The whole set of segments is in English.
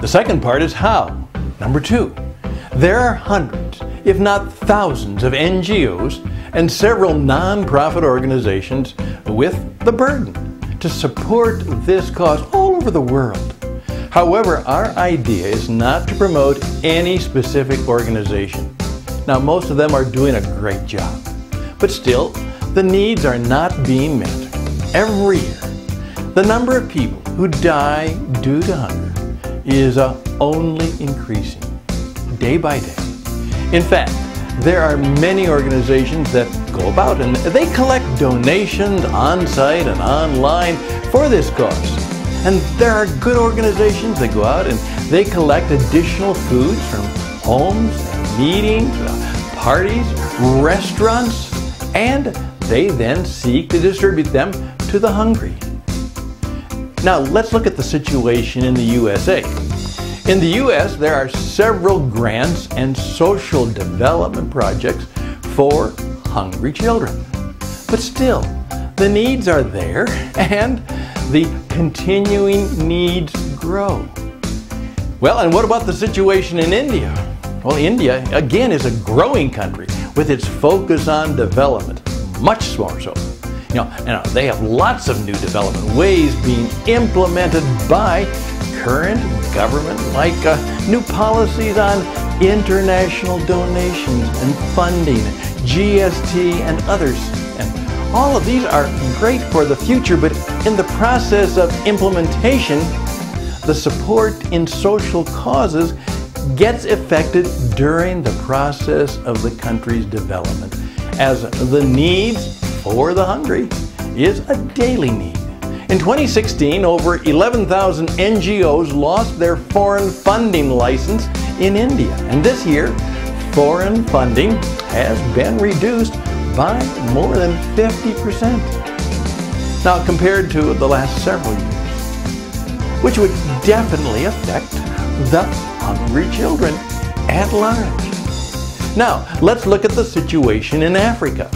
The second part is how. Number 2, there are hundreds, if not thousands, of NGOs and several non-profit organizations with the burden to support this cause all over the world. However, our idea is not to promote any specific organization. Now, most of them are doing a great job, but still, the needs are not being met. Every year, the number of people who die due to hunger is only increasing, day by day. In fact, there are many organizations that go about and they collect donations on-site and online for this cause. And there are good organizations that go out and they collect additional foods from homes, meetings, parties, restaurants, and they then seek to distribute them to the hungry. Now let's look at the situation in the USA. In the US, there are several grants and social development projects for hungry children. But still, the needs are there and the continuing needs grow. Well, and what about the situation in India? Well, India, again, is a growing country with its focus on development, much more so. They have lots of new development ways being implemented by current government, like new policies on international donations and funding, GST and others. And all of these are great for the future, but in the process of implementation, the support in social causes gets affected during the process of the country's development, as the needs for the hungry is a daily need. In 2016, over 11,000 NGOs lost their foreign funding license in India. And this year, foreign funding has been reduced by more than 50%. Now, compared to the last several years, which would definitely affect the hungry children at large. Now, let's look at the situation in Africa.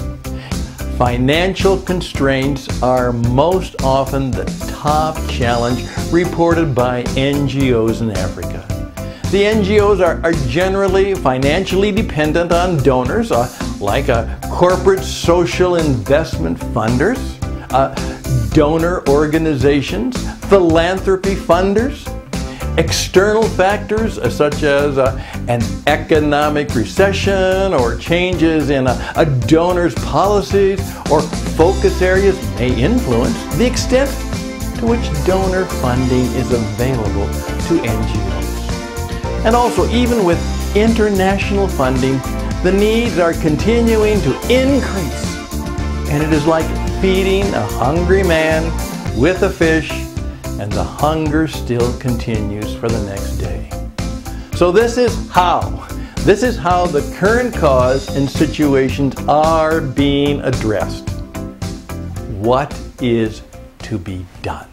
Financial constraints are most often the top challenge reported by NGOs in Africa. The NGOs are generally financially dependent on donors like corporate social investment funders, donor organizations, philanthropy funders, external factors such as an economic recession or changes in a donor's policies or focus areas may influence the extent to which donor funding is available to NGOs. And also, even with international funding, the needs are continuing to increase. And it is like feeding a hungry man with a fish, and the hunger still continues for the next day. So this is how the current cause and situations are being addressed. What is to be done?